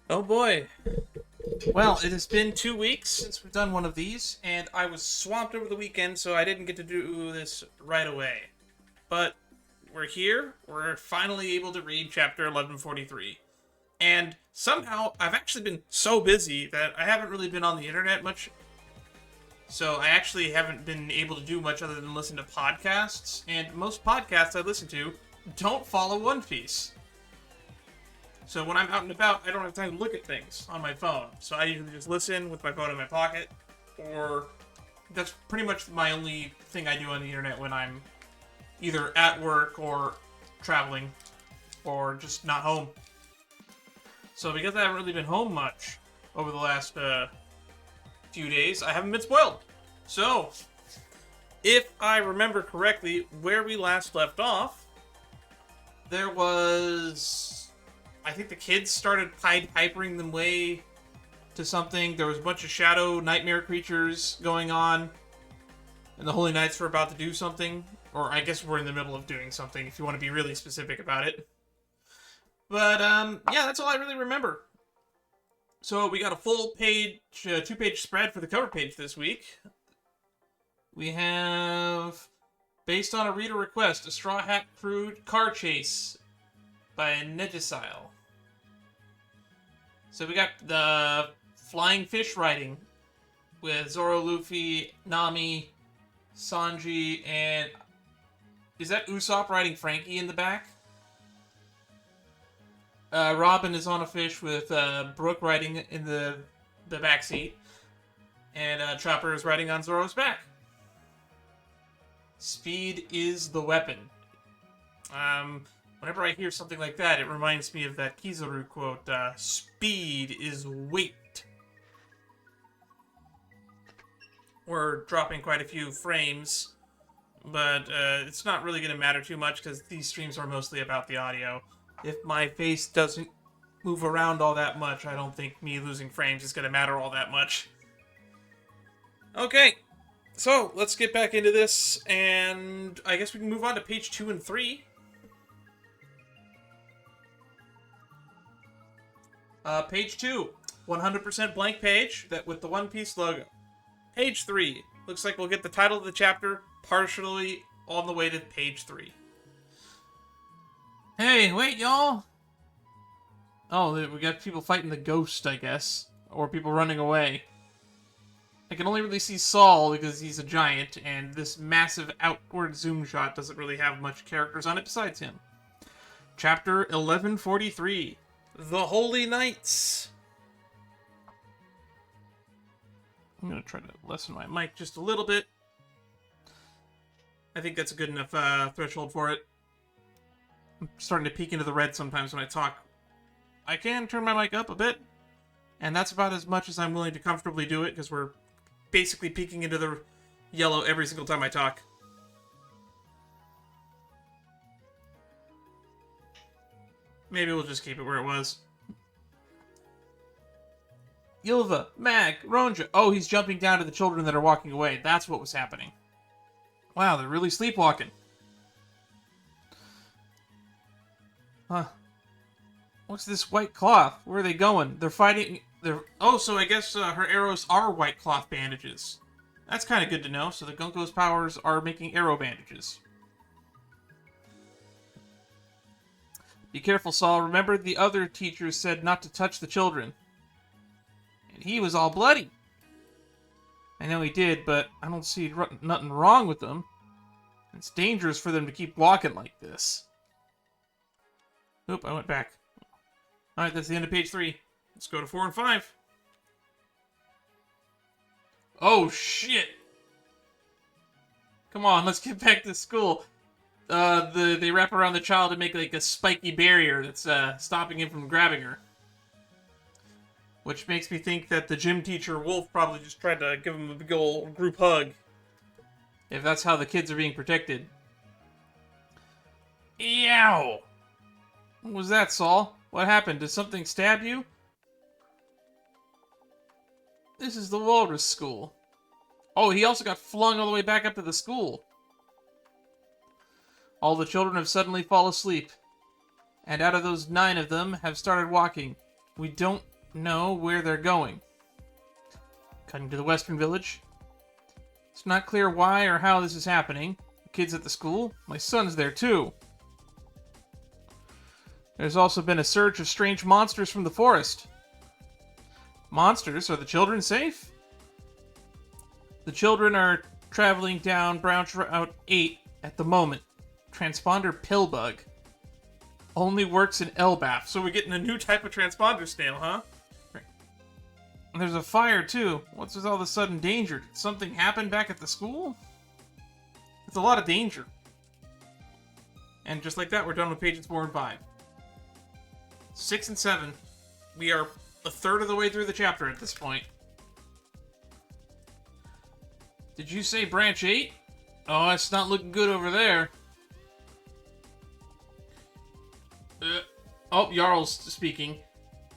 Oh boy. Well, it has been 2 weeks since we've done one of these, and I was swamped over the weekend, so I didn't get to do this right away. But we're here. We're finally able to read chapter 1143. And somehow, I've actually been so busy that I haven't really been on the internet much. So I actually haven't been able to do much other than listen to podcasts. And most podcasts I listen to don't follow One Piece. So when I'm out and about, I don't have time to look at things on my phone. So I usually just listen with my phone in my pocket, or that's pretty much my only thing I do on the internet when I'm either at work or traveling or just not home. So because I haven't really been home much over the last few days, I haven't been spoiled. So if I remember correctly, where we last left off, there was, I think the kids started Pied Pipering them way to something. There was a bunch of shadow nightmare creatures going on, and the Holy Knights were about to do something. Or I guess we're in the middle of doing something, if you want to be really specific about it. But, yeah, that's all I really remember. So we got a full page, two-page spread for the cover page this week. We have, based on a reader request, a Straw Hat Crude Car Chase by Negisile. So we got the Flying Fish writing with Zoro, Luffy, Nami, Sanji, and is that Usopp riding Frankie in the back? Robin is on a fish with Brooke riding in the back seat, and Chopper is riding on Zoro's back. Speed is the weapon. Whenever I hear something like that, it reminds me of that Kizaru quote, speed is weight. We're dropping quite a few frames, but it's not really going to matter too much because these streams are mostly about the audio. If my face doesn't move around all that much, I don't think me losing frames is going to matter all that much. Okay, so let's get back into this, and I guess we can move on to page 2 and 3. Page 2, 100% blank page that with the One Piece logo. Page 3, looks like we'll get the title of the chapter partially on the way to page 3. Hey, wait, y'all! Oh, we got people fighting the ghost, I guess. Or people running away. I can only really see Saul because he's a giant, and this massive outward zoom shot doesn't really have much characters on it besides him. Chapter 1143. The Holy Knights. I'm going to try to lessen my mic just a little bit. I think that's a good enough threshold for it. I'm starting to peek into the red sometimes when I talk. I can turn my mic up a bit, and that's about as much as I'm willing to comfortably do it, because we're basically peeking into the yellow every single time I talk. Maybe we'll just keep it where it was. Ylva, Mag, Ronja. Oh, he's jumping down to the children that are walking away. That's what was happening. Wow, they're really sleepwalking. Huh. What's this white cloth? Where are they going? They're fighting... Oh, so I guess her arrows are white cloth bandages. That's kind of good to know. So the Gunko's powers are making arrow bandages. Be careful, Saul. Remember the other teachers said not to touch the children. And he was all bloody. I know he did, but I don't see nothing wrong with them. It's dangerous for them to keep walking like this. Oop, I went back. Alright, that's the end of page 3. Let's go to 4 and 5. Oh, shit! Come on, let's get back to school. They wrap around the child to make like a spiky barrier that's stopping him from grabbing her. Which makes me think that the gym teacher, Wolf, probably just tried to give him a big old group hug. If that's how the kids are being protected. Eow! What was that, Saul? What happened? Did something stab you? This is the Walrus School. Oh, he also got flung all the way back up to the school. All the children have suddenly fallen asleep. And out of those 9 of them have started walking. We don't know where they're going. Cutting to the western village. It's not clear why or how this is happening. The kids at the school. My son's there too. There's also been a surge of strange monsters from the forest. Monsters? Are the children safe? The children are traveling down Branch Route 8 at the moment. Transponder Pillbug. Only works in Elbaph. So we're getting a new type of transponder snail, huh? And there's a fire, too. What's with all the sudden danger? Did something happen back at the school? It's a lot of danger. And just like that, we're done with pages 4 and 5. 6 and 7. We are a third of the way through the chapter at this point. Did you say Branch 8? Oh, it's not looking good over there. Oh, Jarl's speaking.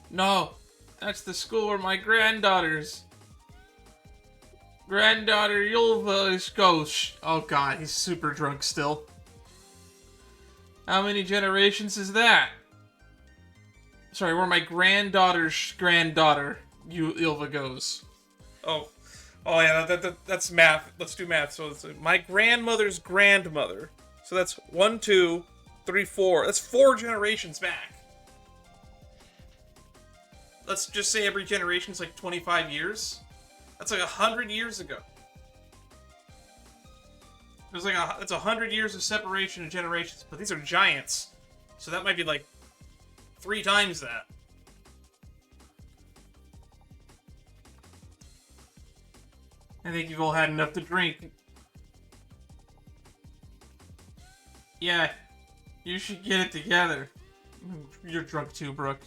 No, that's the school where my granddaughter Ylva goes. Oh god, he's super drunk still. How many generations is that? Sorry, where my granddaughter's granddaughter Ylva goes. Oh yeah, that's math. Let's do math. So it's my grandmother's grandmother. So that's 1, 2, 3, 4. That's 4 generations back. Let's just say every generation is like 25 years. That's like 100 years ago. There's like that's 100 years of separation of generations, but these are giants, so that might be like 3 times that. I think you've all had enough to drink. Yeah, you should get it together. You're drunk too, Brooke.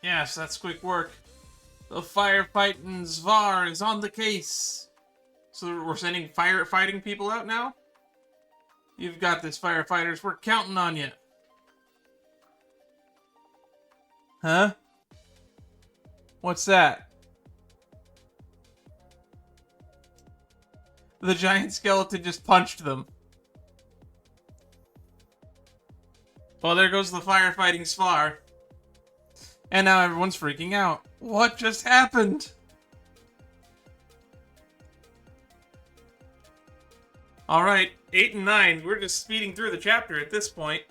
Yes, that's quick work. The firefighting Zvar is on the case. So we're sending firefighting people out now? You've got this, firefighters. We're counting on you. Huh? What's that? The giant skeleton just punched them. Well, there goes the firefighting Zvar. And now everyone's freaking out. What just happened? Alright, 8 and 9. We're just speeding through the chapter at this point.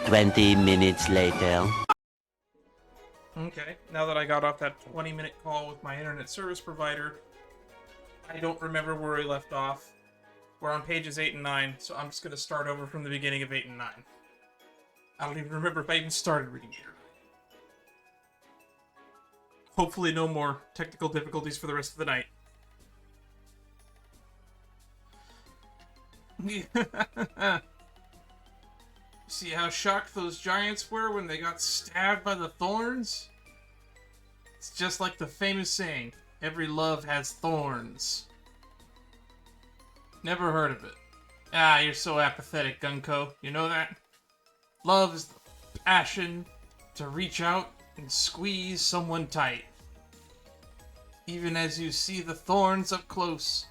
20 minutes later. Okay, now that I got off that 20-minute call with my internet service provider, I don't remember where we left off. We're on pages 8 and 9, so I'm just going to start over from the beginning of 8 and 9. I don't even remember if I even started reading here. Hopefully no more technical difficulties for the rest of the night. See how shocked those giants were when they got stabbed by the thorns? It's just like the famous saying, every love has thorns. Never heard of it. Ah, you're so apathetic, Gunko. You know that? Love is the passion to reach out and squeeze someone tight. Even as you see the thorns up close.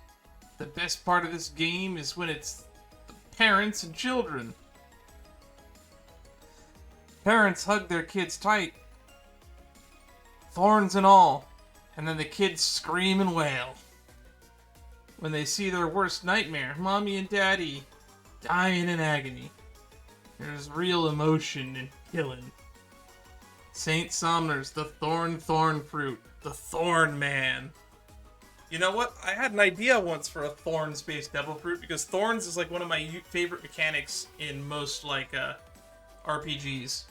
The best part of this game is when it's the parents and children. Parents hug their kids tight. Thorns and all. And then the kids scream and wail. When they see their worst nightmare, mommy and daddy dying in agony. There's real emotion in killing. Saint Somner's the thorn fruit. The Thorn Man. You know what? I had an idea once for a thorns-based devil fruit, because thorns is like one of my favorite mechanics in most like RPGs.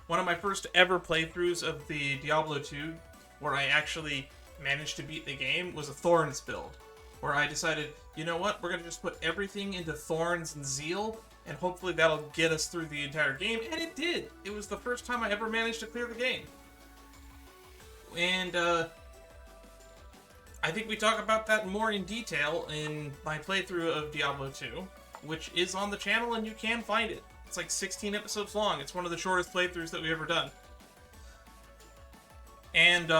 One of my first ever playthroughs of the Diablo 2, where I actually managed to beat the game, was a thorns build. Where I decided, you know what? We're going to just put everything into thorns and zeal, and hopefully that'll get us through the entire game. And it did! It was the first time I ever managed to clear the game. And, I think we talk about that more in detail in my playthrough of Diablo 2, which is on the channel and you can find it. It's like 16 episodes long. It's one of the shortest playthroughs that we've ever done. And,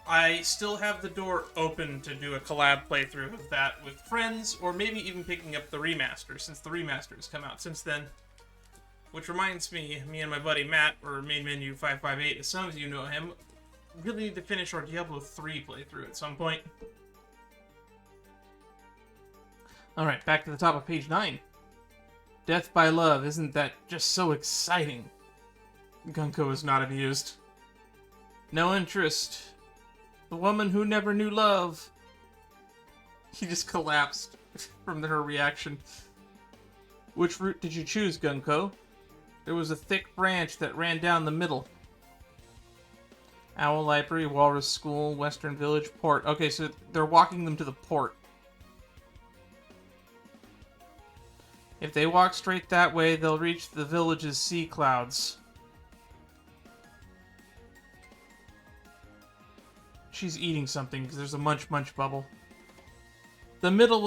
I still have the door open to do a collab playthrough of that with friends, or maybe even picking up the remaster, since the remaster has come out since then. Which reminds me, me and my buddy Matt, or Main Menu 558, as some of you know him, really need to finish our Diablo 3 playthrough at some point. Alright, back to the top of page 9. Death by love, isn't that just so exciting? Gunko is not amused. No interest. The woman who never knew love. He just collapsed from her reaction. Which route did you choose, Gunko? There was a thick branch that ran down the middle. Owl Library, Walrus School, Western Village, Port. Okay, so they're walking them to the port. If they walk straight that way, they'll reach the village's sea clouds. She's eating something because there's a munch bubble. The middle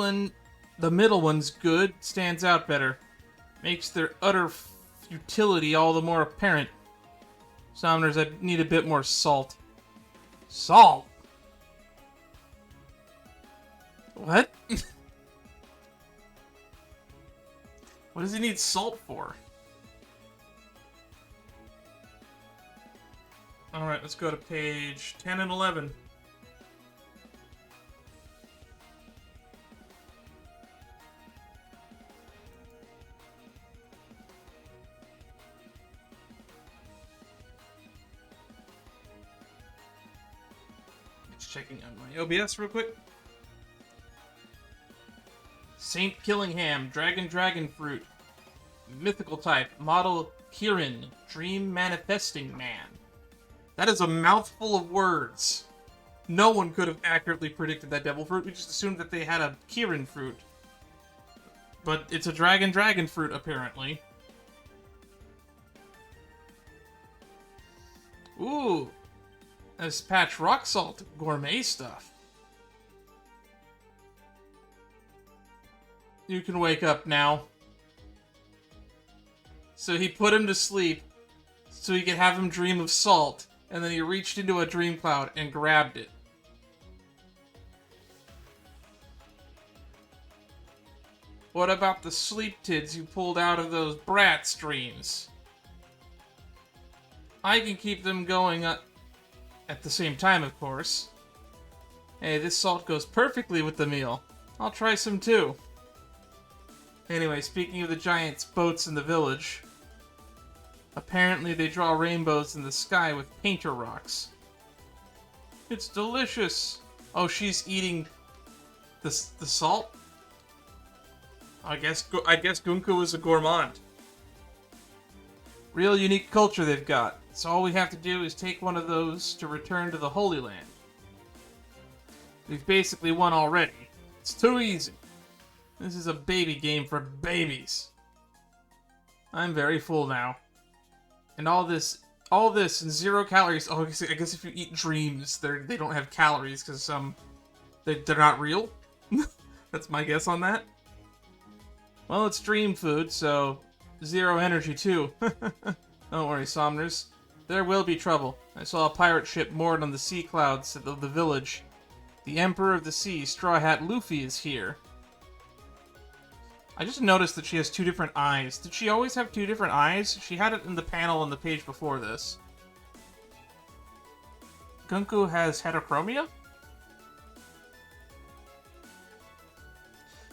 one's good, stands out better. Makes their utter futility all the more apparent. Summoners, I need a bit more salt. Salt? What? What does he need salt for? Alright, let's go to page 10 and 11. Just checking on my OBS real quick. Saint Killingham, Dragon Fruit. Mythical type, model Kirin, Dream Manifesting Man. That is a mouthful of words. No one could have accurately predicted that devil fruit. We just assumed that they had a Kirin fruit. But it's a dragon fruit, apparently. Ooh. That's patch rock salt. Gourmet stuff. You can wake up now. So he put him to sleep so he could have him dream of salt, and then he reached into a dream cloud and grabbed it. What about the sleep tids you pulled out of those brats' dreams? I can keep them going at the same time, of course. Hey, this salt goes perfectly with the meal. I'll try some too. Anyway, speaking of the giant's boats in the village, apparently they draw rainbows in the sky with painter rocks. It's delicious. Oh, she's eating the salt? I guess Gunko is a gourmand. Real unique culture they've got. So all we have to do is take one of those to return to the Holy Land. We've basically won already. It's too easy. This is a baby game for babies. I'm very full now. And all this and 0 calories. Oh, I guess if you eat dreams, they don't have calories because they're not real. That's my guess on that. Well, it's dream food, so 0 energy too. Don't worry, Somners. There will be trouble. I saw a pirate ship moored on the sea clouds of the village. The Emperor of the Sea, Straw Hat Luffy, is here. I just noticed that she has 2 different eyes. Did she always have 2 different eyes? She had it in the panel on the page before this. Gunko has heterochromia?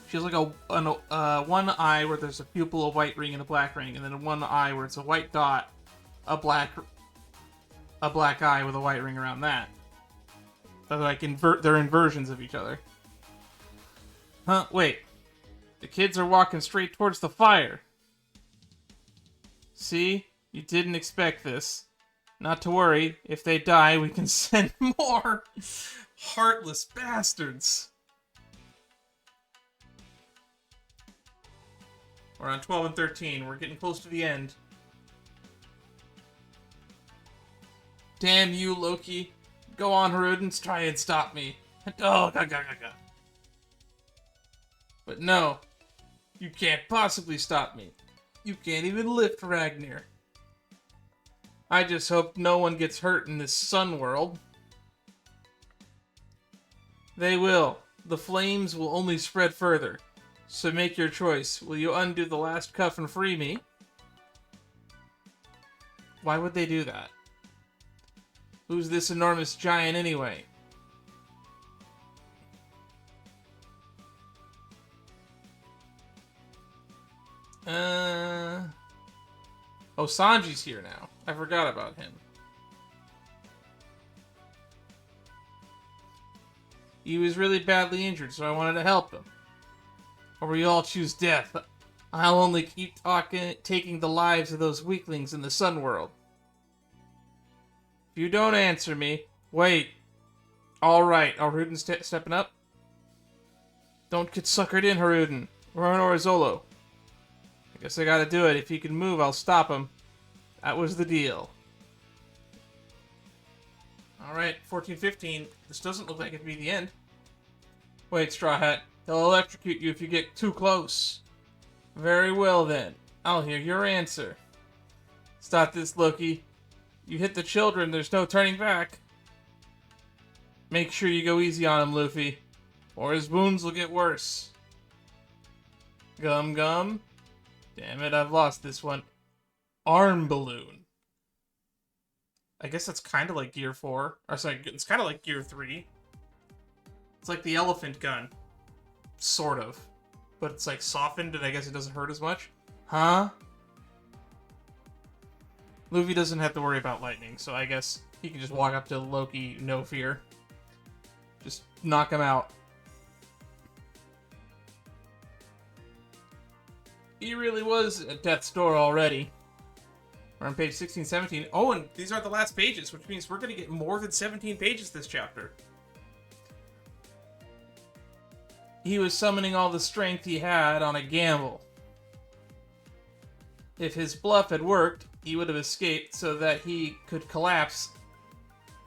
She has like one eye where there's a pupil, a white ring, and a black ring, and then one eye where it's a white dot, a black eye with a white ring around that. So like they're inversions of each other. Huh? Wait. The kids are walking straight towards the fire. See? You didn't expect this. Not to worry. If they die, we can send more. Heartless bastards. We're on 12 and 13. We're getting close to the end. Damn you, Loki. Go on, Harudans. Try and stop me. Oh, God. But no. You can't possibly stop me. You can't even lift Ragnar. I just hope no one gets hurt in this sun world. They will. The flames will only spread further. So make your choice. Will you undo the last cuff and free me? Why would they do that? Who's this enormous giant anyway? Oh, Sanji's here now. I forgot about him. He was really badly injured, so I wanted to help him. Or we all choose death. I'll only keep taking the lives of those weaklings in the Sun World. If you don't answer me, wait. Alright, Harudin's stepping up. Don't get suckered in, Haruden. Or Zolo. I guess I gotta do it. If he can move, I'll stop him. That was the deal. Alright, 14-15. This doesn't look like it'd be the end. Wait, Straw Hat. They'll electrocute you if you get too close. Very well, then. I'll hear your answer. Stop this, Loki. You hit the children, there's no turning back. Make sure you go easy on him, Luffy, or his wounds will get worse. Gum Gum. Damn it, I've lost this one. Arm Balloon. I guess that's kind of like Gear 4. Or sorry, it's kind of like Gear 3. It's like the elephant gun. Sort of. But it's like softened and I guess it doesn't hurt as much. Huh? Luffy doesn't have to worry about lightning, so I guess he can just walk up to Loki, no fear. Just knock him out. He really was at death's door already. We're on page 16, 17. Oh, and these are the last pages, which means we're going to get more than 17 pages this chapter. He was summoning all the strength he had on a gamble. If his bluff had worked, he would have escaped so that he could collapse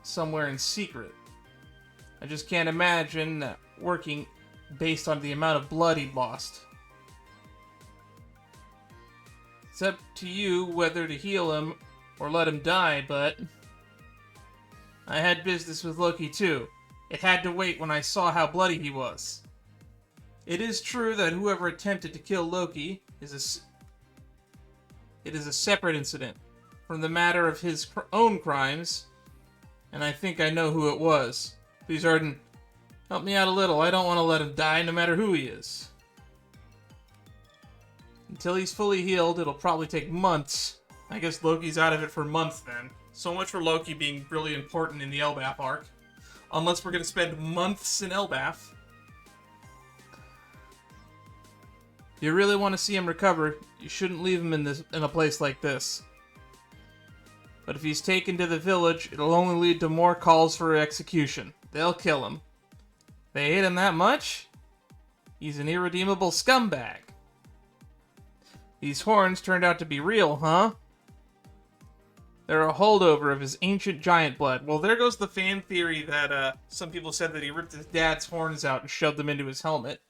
somewhere in secret. I just can't imagine that working based on the amount of blood he'd lost. It's up to you whether to heal him or let him die, but I had business with Loki too. It had to wait when I saw how bloody he was. It is true that whoever attempted to kill Loki is a separate incident from the matter of his own crimes, and I think I know who it was. Please, Arden, help me out a little. I don't want to let him die, no matter who he is. Until he's fully healed, it'll probably take months. I guess Loki's out of it for months then. So much for Loki being really important in the Elbaph arc. Unless we're going to spend months in Elbaph. If you really want to see him recover, you shouldn't leave him in a place like this. But if he's taken to the village, it'll only lead to more calls for execution. They'll kill him. They hate him that much? He's an irredeemable scumbag. These horns turned out to be real, huh? They're a holdover of his ancient giant blood. Well, there goes the fan theory that some people said that he ripped his dad's horns out and shoved them into his helmet.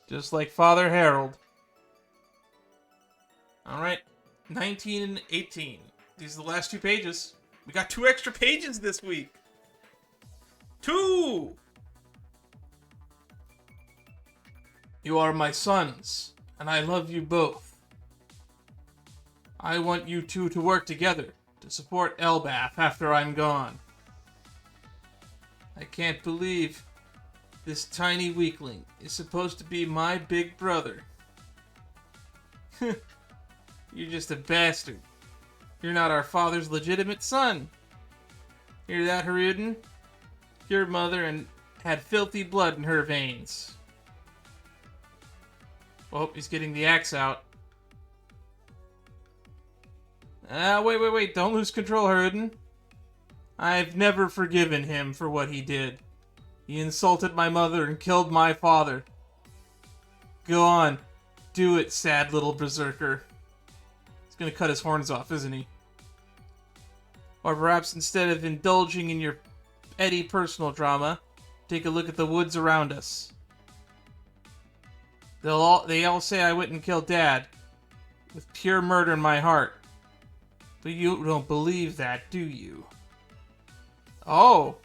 Just like Father Harold. Alright, 19 and 18. These are the last 2 pages. We got 2 extra pages this week. 2! You are my sons, and I love you both. I want you two to work together to support Elbaph after I'm gone. I can't believe this tiny weakling is supposed to be my big brother. You're just a bastard. You're not our father's legitimate son. Hear that, Haruden? Your mother had filthy blood in her veins. Oh, he's getting the axe out. Wait. Don't lose control, Haruden. I've never forgiven him for what he did. He insulted my mother and killed my father. Go on. Do it, sad little berserker. He's gonna cut his horns off, isn't he? Or perhaps instead of indulging in your petty personal drama, take a look at the woods around us. They all say I went and killed Dad, with pure murder in my heart. But you don't believe that, do you? Oh!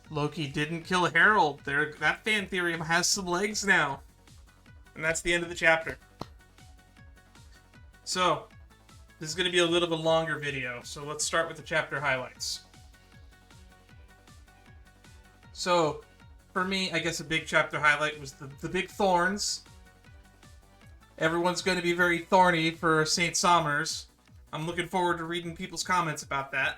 Loki didn't kill Harold. That fan theory has some legs now. And that's the end of the chapter. So, This is going to be a little bit longer video, so let's start with the chapter highlights. So, for me, I guess a big chapter highlight was the big thorns. Everyone's going to be very thorny for St. Somers. I'm looking forward to reading people's comments about that.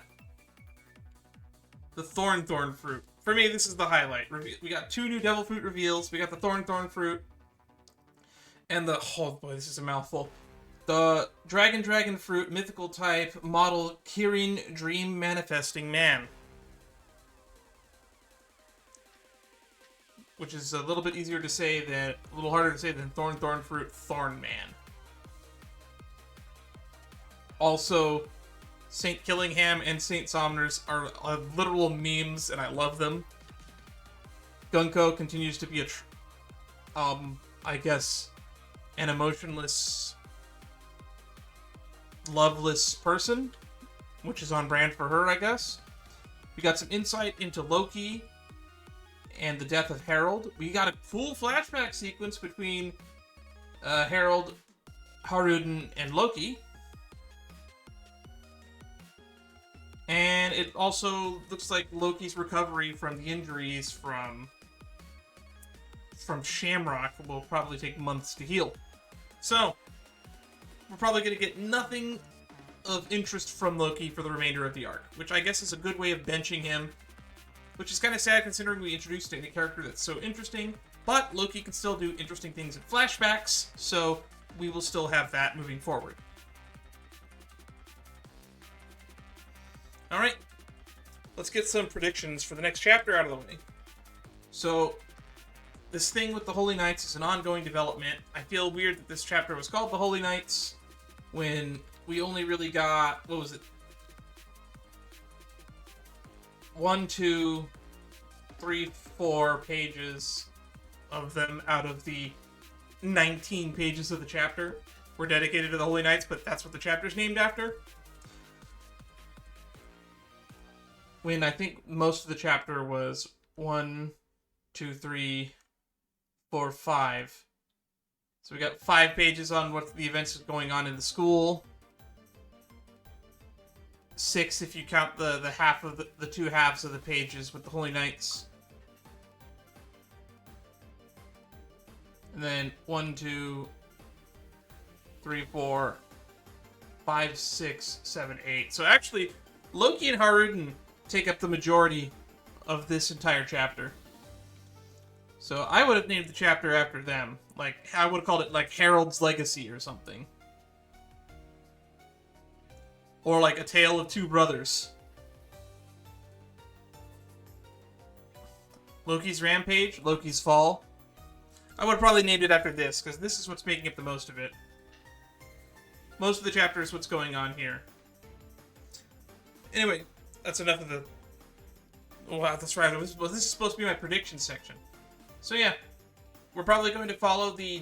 The thorn fruit. For me, this is the highlight. We got 2 new devil fruit reveals. We got the thorn fruit. And the... Oh boy, this is a mouthful. The dragon fruit mythical type model Kirin Dream Manifesting Man. Which is a little bit easier to say than... A little harder to say than thorn fruit Thorn Man. Also, St. Killingham and St. Somers are literal memes, and I love them. Gunko continues to be I guess, an emotionless, loveless person, which is on brand for her, I guess. We got some insight into Loki and the death of Harold. We got a full flashback sequence between Harold, Haruden, and Loki. And it also looks like Loki's recovery from the injuries from Shamrock will probably take months to heal. So, we're probably going to get nothing of interest from Loki for the remainder of the arc, which I guess is a good way of benching him, which is kind of sad considering we introduced a character that's so interesting, but Loki can still do interesting things in flashbacks, so we will still have that moving forward. Alright, let's get some predictions for the next chapter out of the way. So, this thing with the Holy Knights is an ongoing development. I feel weird that this chapter was called the Holy Knights when we only really got, what was it? 1, 2, 3, 4 pages of them out of the 19 pages of the chapter were dedicated to the Holy Knights, but that's what the chapter's named after. When I think most of the chapter was 1, 2, 3, 4, 5. So we got 5 pages on what the events going on in the school. 6 if you count the half of the 2 halves of the pages with the Holy Knights. And then 1, 2, 3, 4, 5, 6, 7, 8. So actually, Loki and Haruden take up the majority of this entire chapter. So I would have named the chapter after them. Like, I would have called it, like, Harold's Legacy or something. Or, like, A Tale of Two Brothers. Loki's Rampage, Loki's Fall. I would have probably named it after this, because this is what's making up the most of it. Most of the chapter is what's going on here. Anyway, that's enough of the... Oh, wow, that's right. This is supposed to be my prediction section. So yeah, we're probably going to follow the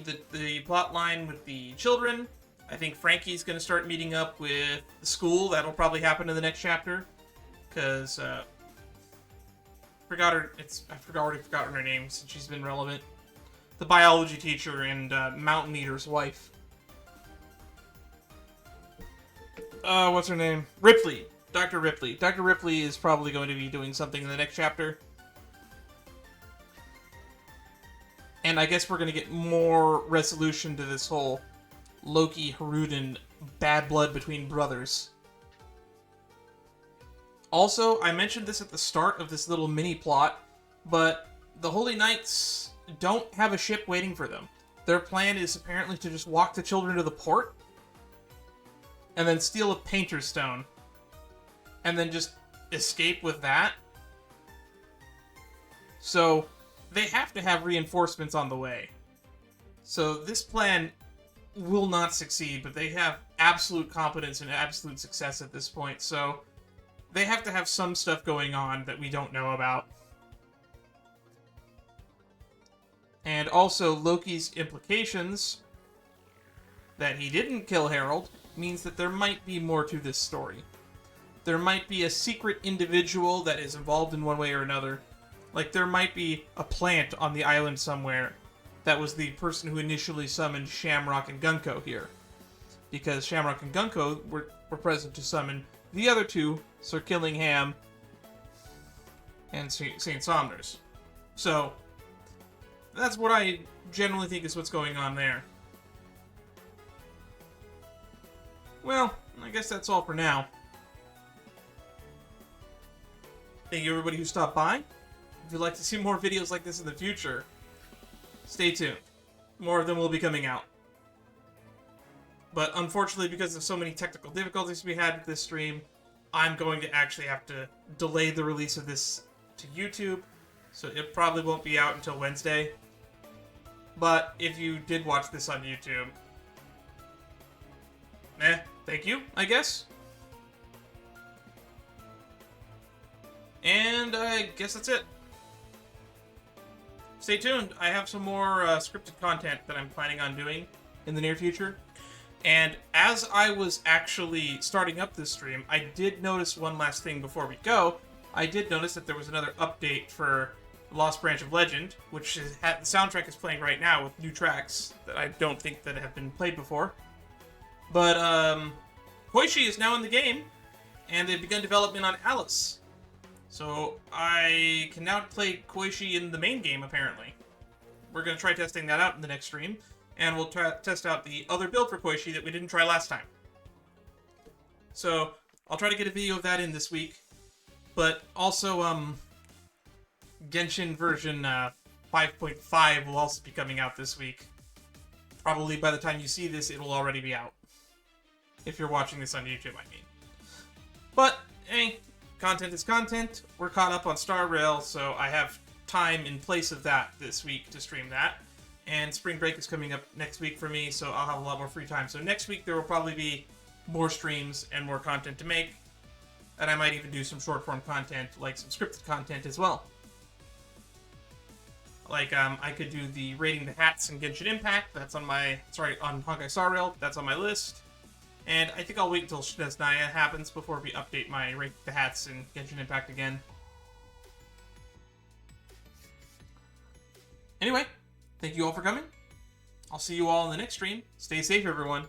plot line with the children. I think Frankie's going to start meeting up with the school. That'll probably happen in the next chapter. Because, I already forgotten her name since she's been relevant. The biology teacher and Mountain Eater's wife. What's her name? Ripley. Dr. Ripley. Dr. Ripley is probably going to be doing something in the next chapter. And I guess we're going to get more resolution to this whole Loki, Haruden, bad blood between brothers. Also, I mentioned this at the start of this little mini-plot, but the Holy Knights don't have a ship waiting for them. Their plan is apparently to just walk the children to the port, and then steal a painter's stone, and then just escape with that. So, they have to have reinforcements on the way. So this plan will not succeed, but they have absolute competence and absolute success at this point, so they have to have some stuff going on that we don't know about. And also, Loki's implications that he didn't kill Harold means that there might be more to this story. There might be a secret individual that is involved in one way or another. Like, there might be a plant on the island somewhere that was the person who initially summoned Shamrock and Gunko here. because Shamrock and Gunko were present to summon the other two, Sir Killingham and St. Somners. So, that's what I generally think is what's going on there. Well, I guess that's all for now. Thank you everybody who stopped by. If you'd like to see more videos like this in the future, stay tuned. More of them will be coming out. But unfortunately, because of so many technical difficulties we had with this stream, I'm going to actually have to delay the release of this to YouTube, so it probably won't be out until Wednesday. But if you did watch this on YouTube, thank you, I guess. And I guess that's it. Stay tuned. I have some more scripted content that I'm planning on doing in the near future. And as I was actually starting up this stream, I did notice one last thing before we go. I did notice that there was another update for Lost Branch of Legend, which is, the soundtrack is playing right now with new tracks that I don't think that have been played before. But Koishi is now in the game, and they've begun development on Alice. So I can now play Koishi in the main game, apparently. We're going to try testing that out in the next stream. And we'll test out the other build for Koishi that we didn't try last time. So, I'll try to get a video of that in this week. But also, Genshin version 5.5 will also be coming out this week. Probably by the time you see this, it will already be out. If you're watching this on YouTube, I mean. But, hey, content is content. We're caught up on Star Rail, so I have time in place of that this week to stream that. And spring break is coming up next week for me, so I'll have a lot more free time. So next week there will probably be more streams and more content to make. And I might even do some short-form content, like some scripted content as well. Like, I could do the rating the hats in Genshin Impact. That's on my... Sorry, on Honkai Star Rail. That's on my list. And I think I'll wait until Shnesnaya happens before we update my rate the hats in Genshin Impact again. Anyway... Thank you all for coming. I'll see you all in the next stream. Stay safe, everyone.